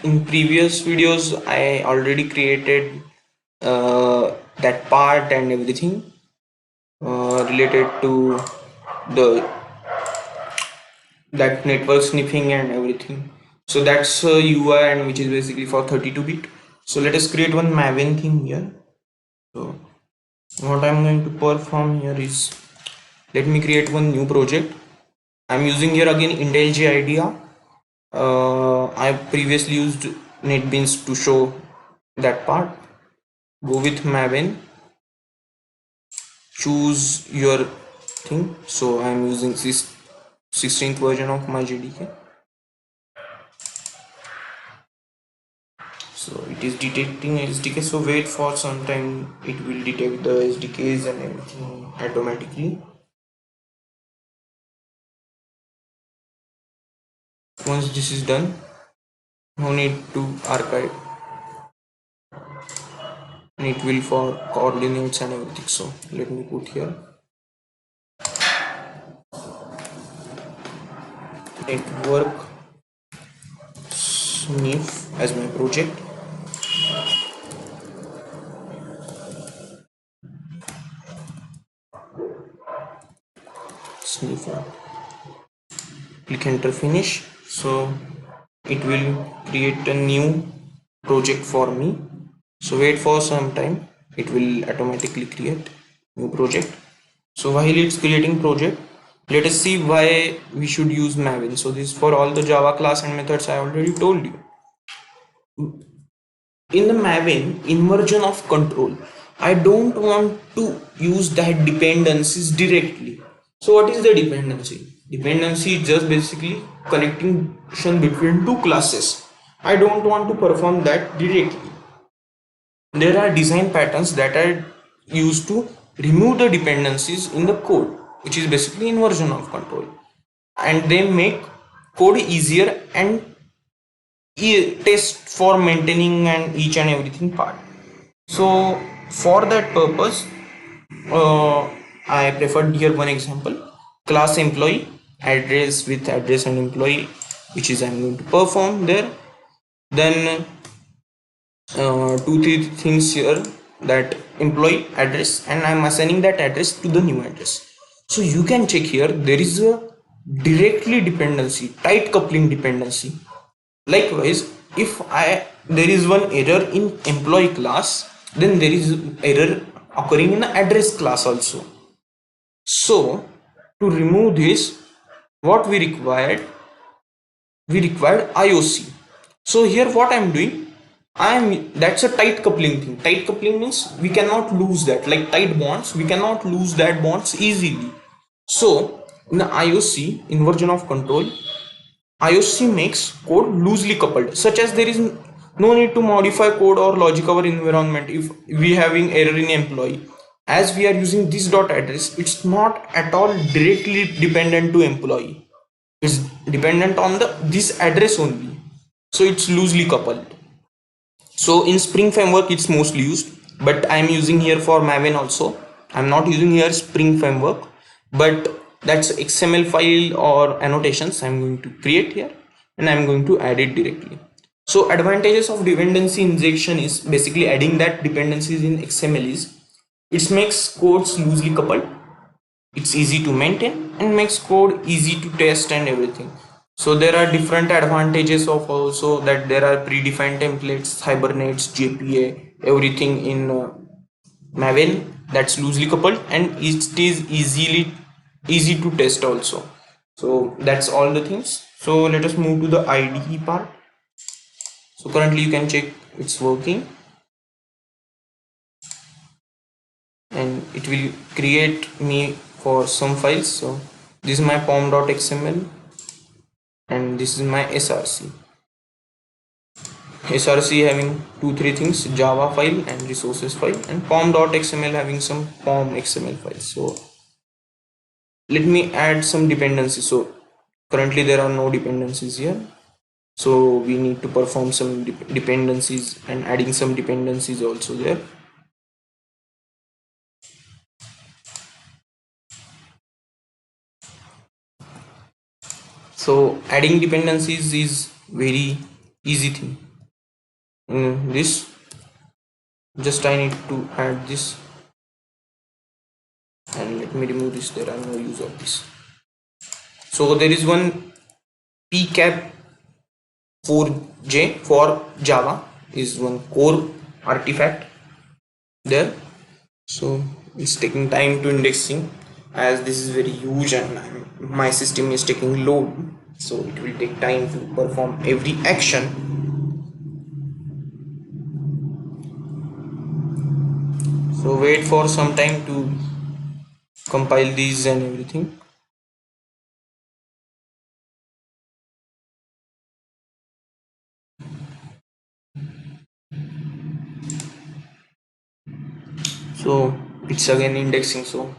in previous videos I already created that part and everything related to the that network sniffing and everything. So that's UI, and which is basically for 32-bit. So let us create one Maven thing here. So what I'm going to perform here is, let me create one new project. I'm using here again IntelliJ IDEA. I previously used NetBeans to show that part. Go with Maven, choose your thing. So I'm using this 16th version of my JDK. So it is detecting SDK, so wait for some time, it will detect the SDKs and everything automatically. Once this is done, no need to archive, and it will for coordinates and everything. So let me put here network sniff as my project. Sniffer, click enter, finish. So it will create a new project for me. So wait for some time, it will automatically create new project. So while it's creating project, let us see why we should use Maven. So this is for all the Java class and methods I already told you. In the Maven inversion of control, I don't want to use that dependencies directly. So what is the dependency? Dependency is just basically connection between two classes. I don't want to perform that directly. There are design patterns that are used to remove the dependencies in the code, which is basically inversion of control, and they make code easier and test for maintaining and each and everything part. So for that purpose, I preferred here one example: class employee address with address and employee, which is I'm going to perform there. Then two three things here, that employee address, and I'm assigning that address to the new address. So you can check here, there is a directly dependency, tight coupling dependency. Likewise, if I there is one error in employee class, then there is error occurring in the address class also. So to remove this, what we required IOC. So here what I'm doing, that's a tight coupling thing. Tight coupling means we cannot lose that, like tight bonds, we cannot lose that bonds easily. So in the IOC, inversion of control, IOC makes code loosely coupled, such as there is no need to modify code or logic our environment if we having error in employee. As we are using this dot address, it's not at all directly dependent to employee. It's dependent on the this address only. So it's loosely coupled. So in Spring framework, it's mostly used, but I'm using here for Maven also. I'm not using here Spring framework, but that's XML file or annotations I'm going to create here, and I'm going to add it directly. So advantages of dependency injection is basically adding that dependencies in XML is, it makes codes loosely coupled, it's easy to maintain, and makes code easy to test and everything. So there are different advantages of also that there are predefined templates, hibernates, JPA, everything in Maven that's loosely coupled, and it is easy to test also. So that's all the things. So let us move to the IDE part. So currently you can check it's working, and it will create me for some files. So this is my pom.xml, and this is my src. src having two three things: java file and resources file, and pom.xml having some pom xml files. So let me add some dependencies. So currently there are no dependencies here, so we need to perform some dependencies, and adding some dependencies also there. So adding dependencies is very easy thing. in this. Just I need to add this, and let me remove this. There are no use of this. So there is one pcap 4j for Java is one core artifact there. So it's taking time to indexing, as this is very huge and my system is taking load, so it will take time to perform every action. So wait for some time to compile these and everything. So it's again indexing, so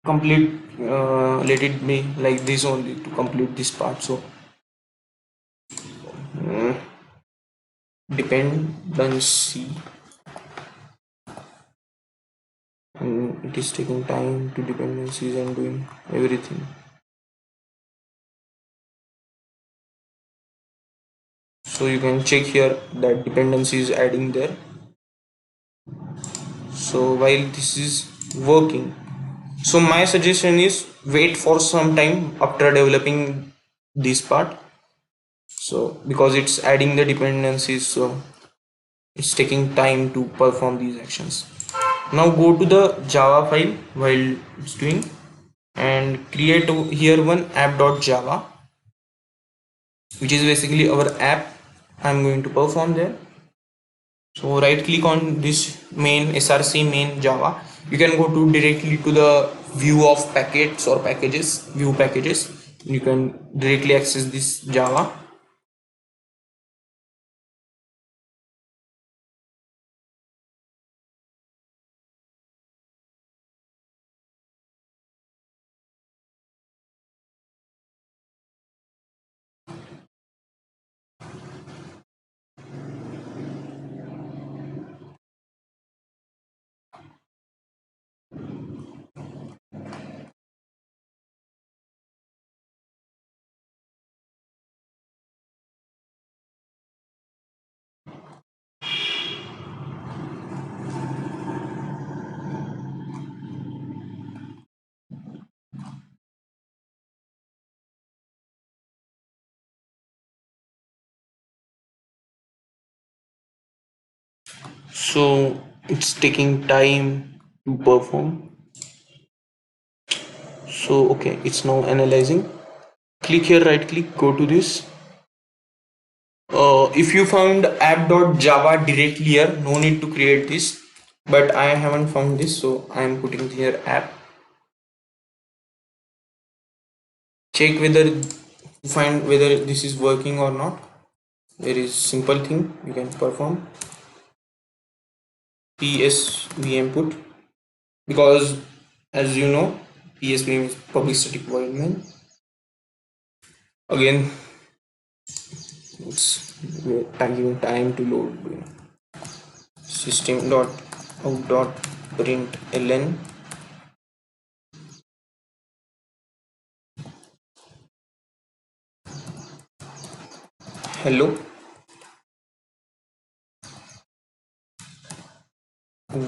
complete, let it be like this only to complete this part. So mm, dependency, and it is taking time to dependencies and doing everything. So you can check here that dependency is adding there. So while this is working, so my suggestion is wait for some time after developing this part, so because it's adding the dependencies, so it's taking time to perform these actions. Now go to the Java file while it's doing, and create here one app.java, which is basically our app I'm going to perform there. So right click on this main src main Java. You can go to directly to the view of packets or packages, view packages. You can directly access this Java. So it's taking time to perform. So okay, it's now analyzing. Click here, right click, go to this. If you found app.java directly here, no need to create this, but I haven't found this, so I am putting here app. Check whether, find whether this is working or not. There is simple thing you can perform, psvm put, because as you know psvm is public static void main. Again it's giving time to load. System dot out dot println hello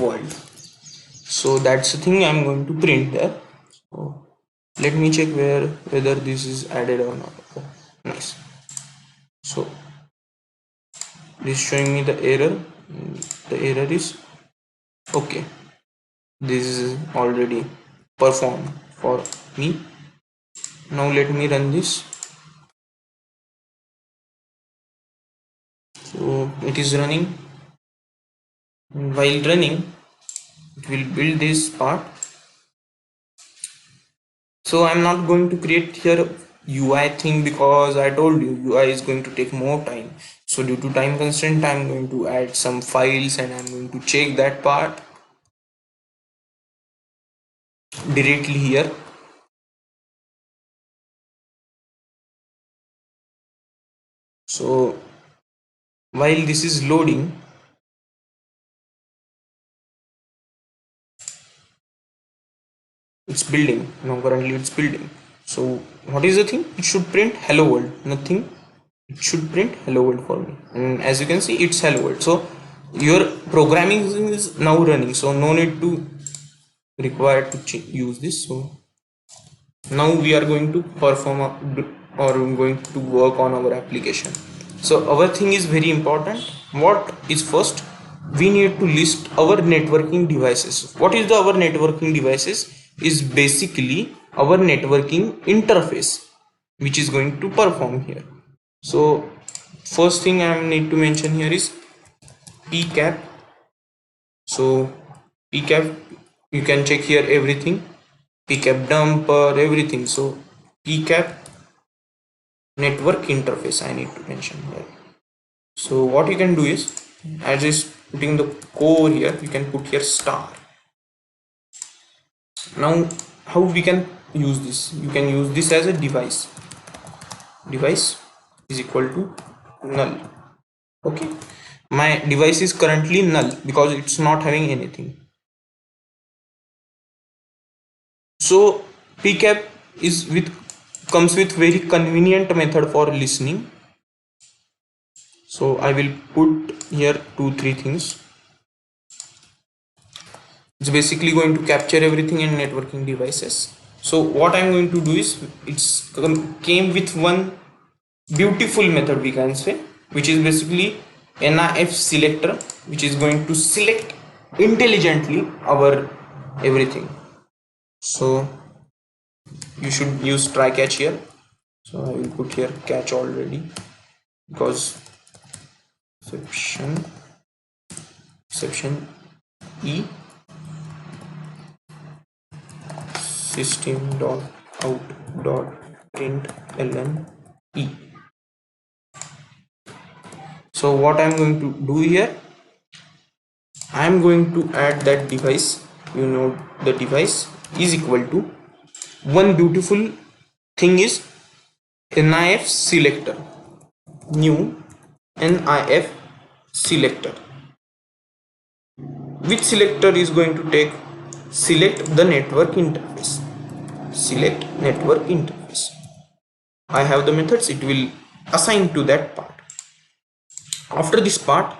world. So that's the thing I'm going to print there. So let me check whether this is added or not. Oh, nice. So this is showing me the error. The error is okay. This is already performed for me. Now let me run this. So it is running. While running, it will build this part. So I'm not going to create here UI thing, because I told you UI is going to take more time. So due to time constraint, I'm going to add some files and I'm going to check that part directly here. So while this is loading, it's building. Now currently it's building. So what is the thing? It should print hello world, nothing. it should print hello world for me, and as you can see it's hello world. So your programming is now running, so no need to require to use this. So now we are going to perform or going to work on our application. So our thing is very important. What is first? We need to list our networking devices. What is the our networking devices? Is basically our networking interface which is going to perform here. So first thing I need to mention here is pcap. So pcap, you can check here everything, pcap dumper, everything. So pcap network interface I need to mention here. So what you can do is, as is putting the core here, you can put here star. Now how we can use this? You can use this as a device. Device is equal to null. Okay, my device is currently null because it's not having anything. So pcap is with comes with very convenient method for listening. So I will put here 2 3 things. It's basically going to capture everything in networking devices. So what I'm going to do is, it's came with one beautiful method we can say, which is basically NIF selector, which is going to select intelligently our everything. So you should use try catch here. So I will put here catch already, because exception e system.out.println e. So what I'm going to do here, I'm going to add that device. You know, the device is equal to one beautiful thing is NIF selector, new NIF selector. Which selector is going to take? Select the network interface. Select network interface. I have the methods, it will assign to that part. After this part,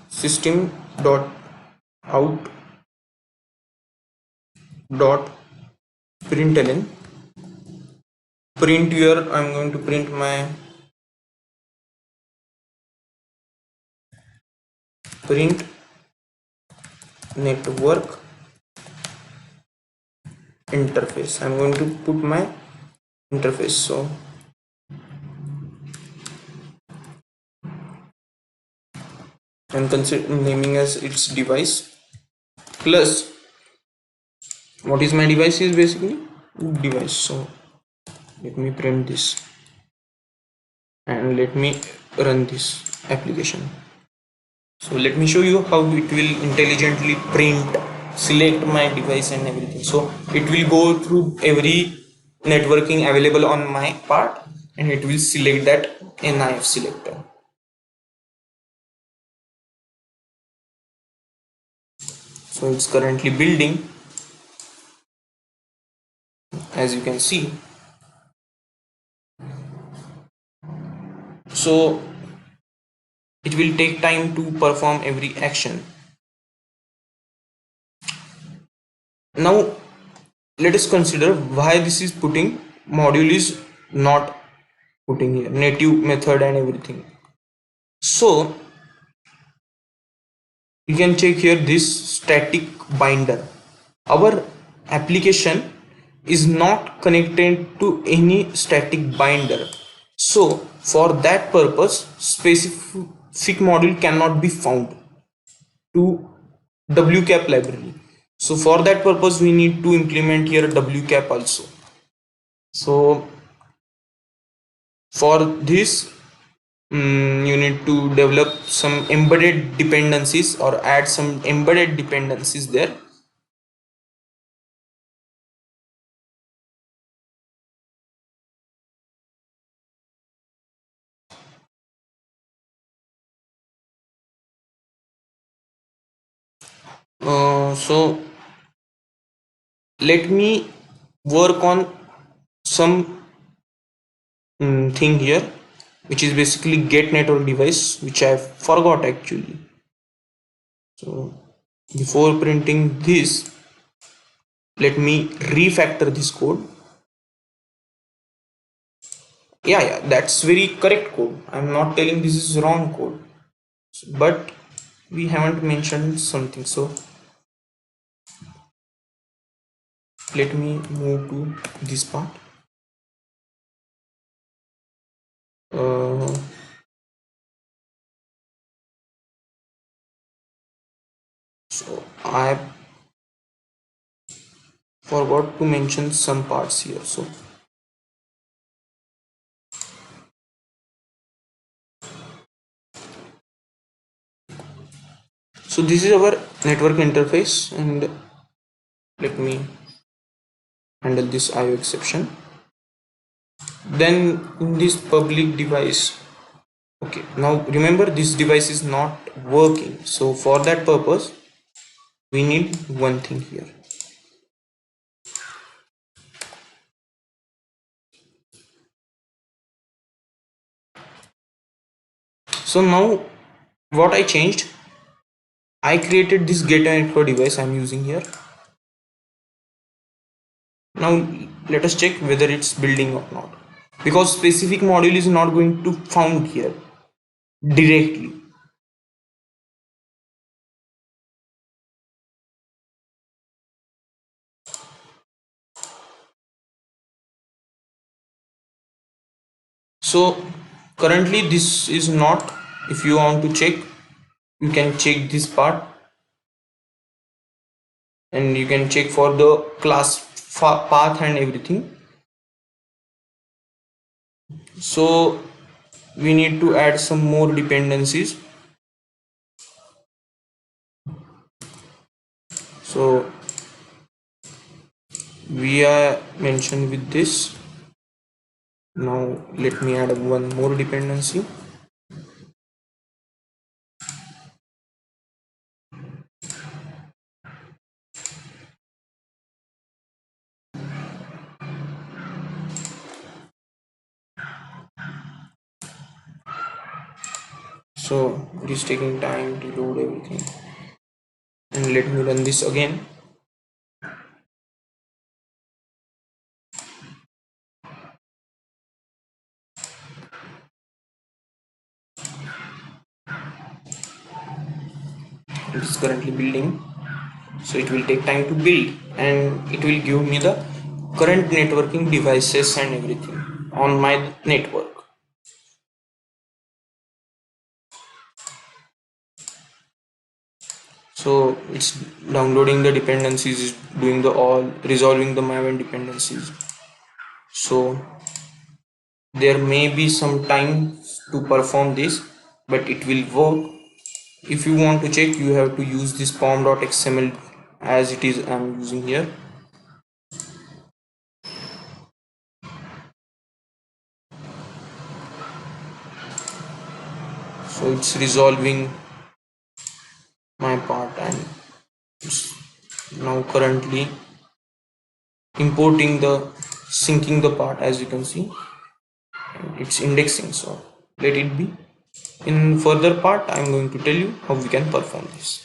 system dot out dot println, print here, I'm going to print my print network interface. I'm going to put my interface. So I'm naming as its device, plus what is my device is basically device. So let me print this and let me run this application. So let me show you how it will intelligently print, select my device and everything. So it will go through every networking available on my part and it will select that NIF selector. So it's currently building, as you can see. So it will take time to perform every action. Now let us consider why this is putting module is not putting here native method and everything. So you can check here this static binder. Our application is not connected to any static binder, so for that purpose specific module cannot be found to wcap library. So for that purpose we need to implement here wcap also. So for this, you need to develop some embedded dependencies or add some embedded dependencies there. So let me work on some thing here, which is basically get network device, which I forgot actually. So before printing this, let me refactor this code. Yeah, that's very correct code. I'm not telling this is wrong code, but we haven't mentioned something. So let me move to this part. uh, so I forgot to mention some parts here. So this is our network interface, and let me handle this IO exception. Then in this public device, okay, now remember this device is not working, so for that purpose we need one thing here. So now what I changed, I created this get network device I'm using here. Now let us check whether it's building or not, because specific module is not going to found here directly. So currently this is not. If you want to check, you can check this part, and you can check for the class path and everything. So we need to add some more dependencies. So we are mentioned with this. Now let me add one more dependency. So it is taking time to load everything, and let me run this again. It is currently building, so it will take time to build, and it will give me the current networking devices and everything on my network. So it's downloading the dependencies, is doing the all, resolving the Maven dependencies. So there may be some time to perform this, but it will work. If you want to check, you have to use this pom.xml as it is I'm using here. So it's resolving my part, and it's now currently importing the syncing the part. As you can see, it's indexing, so let it be. In further part I'm going to tell you how we can perform this.